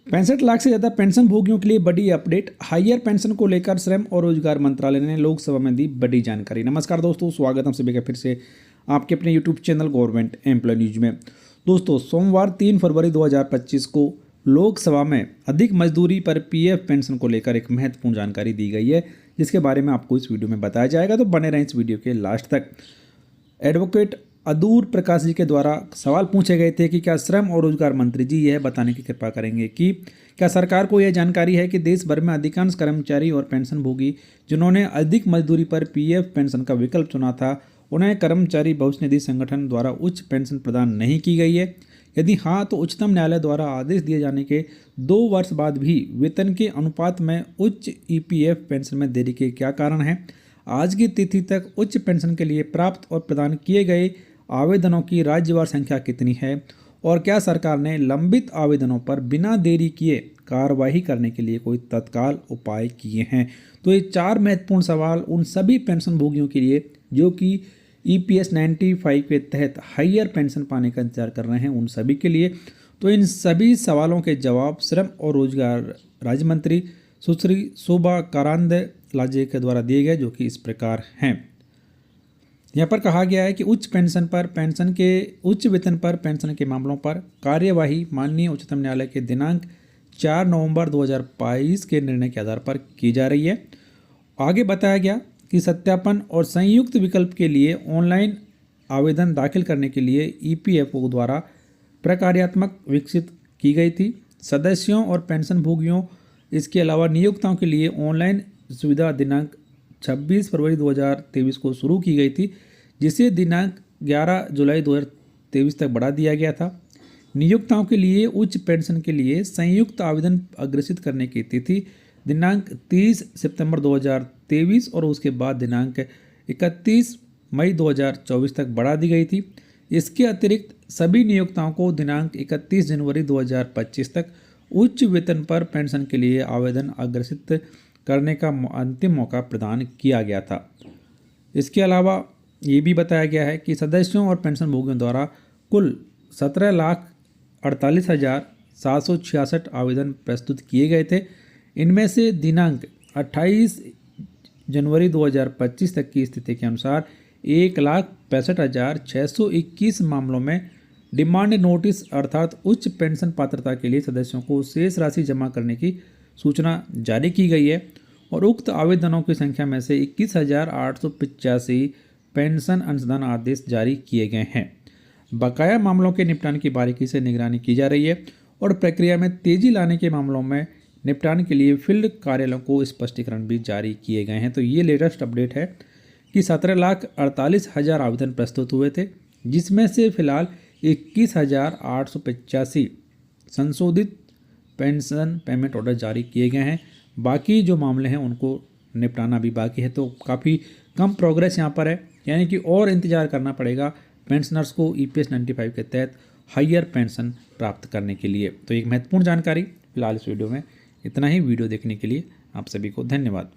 65 लाख से ज़्यादा पेंशन भोगियों के लिए बड़ी अपडेट। हायर पेंशन को लेकर श्रम और रोजगार मंत्रालय ने लोकसभा में दी बड़ी जानकारी। नमस्कार दोस्तों, स्वागत हम सभी का फिर से आपके अपने YouTube channel government employ news में। दोस्तों, सोमवार 3 फरवरी 2025 को लोकसभा में अधिक मजदूरी पर पीएफ पेंशन को लेकर एक महत्वपूर्ण जानकारी दी गई है, जिसके बारे में आपको इस वीडियो में बताया जाएगा, तो बने रहें इस वीडियो के लास्ट तक। एडवोकेट अदूर प्रकाश जी के द्वारा सवाल पूछे गए थे कि क्या श्रम और रोजगार मंत्री जी यह बताने की कृपा करेंगे कि क्या सरकार को यह जानकारी है कि देश भर में अधिकांश कर्मचारी और पेंशन भोगी जिन्होंने अधिक मजदूरी पर पीएफ पेंशन का विकल्प चुना था, उन्हें कर्मचारी भविष्य निधि संगठन द्वारा उच्च पेंशन प्रदान नहीं की गई है? यदि हाँ, तो उच्चतम न्यायालय द्वारा आदेश दिए जाने के 2 वर्ष बाद भी वेतन के अनुपात में उच्च ईपीएफ पेंशन में देरी के क्या कारण हैं? आज की तिथि तक उच्च पेंशन के लिए प्राप्त और प्रदान किए गए आवेदनों की राज्यवार संख्या कितनी है? और क्या सरकार ने लंबित आवेदनों पर बिना देरी किए कार्रवाई करने के लिए कोई तत्काल उपाय किए हैं? तो ये 4 महत्वपूर्ण सवाल उन सभी पेंशन भोगियों के लिए जो कि ईपीएस 95 के तहत हायर पेंशन पाने का इंतजार कर रहे हैं, उन सभी के लिए। तो इन सभी सवालों के जवाब श्रम और रोजगार राज्य मंत्री सुश्री शोभा करांदलाजे के द्वारा दिए गए, जो कि इस प्रकार हैं। यहाँ पर कहा गया है कि उच्च वेतन पर पेंशन के मामलों पर कार्यवाही माननीय उच्चतम न्यायालय के दिनांक 4 नवंबर 2022 के निर्णय के आधार पर की जा रही है। आगे बताया गया कि सत्यापन और संयुक्त विकल्प के लिए ऑनलाइन आवेदन दाखिल करने के लिए ईपीएफओ द्वारा प्रक्रियात्मक विकसित की गई थी। सदस्यों और पेंशन भोगियों इसके अलावा नियोक्ताओं के लिए ऑनलाइन सुविधा दिनांक 26 फरवरी 2023 को शुरू की गई थी, जिसे दिनांक 11 जुलाई 2023 तक बढ़ा दिया गया था। नियोक्ताओं के लिए उच्च पेंशन के लिए संयुक्त आवेदन अग्रेसित करने की तिथि दिनांक 30 सितंबर 2023 और उसके बाद दिनांक 31 मई 2024 तक बढ़ा दी गई थी। इसके अतिरिक्त सभी नियोक्ताओं को दिनांक 31 जनवरी 2025 तक उच्च वेतन पर पेंशन के लिए आवेदन अग्रेसित करने का अंतिम मौका प्रदान किया गया था। इसके अलावा ये भी बताया गया है कि सदस्यों और पेंशन भोगियों द्वारा कुल 17,48,766 आवेदन प्रस्तुत किए गए थे। इनमें से दिनांक 28 जनवरी 2025 तक की स्थिति के अनुसार 1,65,621 मामलों में डिमांड नोटिस अर्थात उच्च पेंशन पात्रता के लिए सदस्यों को शेष राशि जमा करने की सूचना जारी की गई है और उक्त आवेदनों की संख्या में से 21,885 पेंशन अंशदान आदेश जारी किए गए हैं। बकाया मामलों के निपटान की बारीकी से निगरानी की जा रही है और प्रक्रिया में तेजी लाने के मामलों में निपटान के लिए फील्ड कार्यालयों को स्पष्टीकरण भी जारी किए गए हैं। तो ये लेटेस्ट अपडेट है कि 17,48,000 आवेदन प्रस्तुत हुए थे, जिसमें से फिलहाल 21,885 संशोधित पेंशन पेमेंट ऑर्डर जारी किए गए हैं। बाकी जो मामले हैं उनको निपटाना भी बाकी है, तो काफ़ी कम प्रोग्रेस यहाँ पर है, यानी कि और इंतजार करना पड़ेगा पेंशनर्स को ईपीएस 95 के तहत हायर पेंशन प्राप्त करने के लिए। तो एक महत्वपूर्ण जानकारी फिलहाल इस वीडियो में इतना ही। वीडियो देखने के लिए आप सभी को धन्यवाद।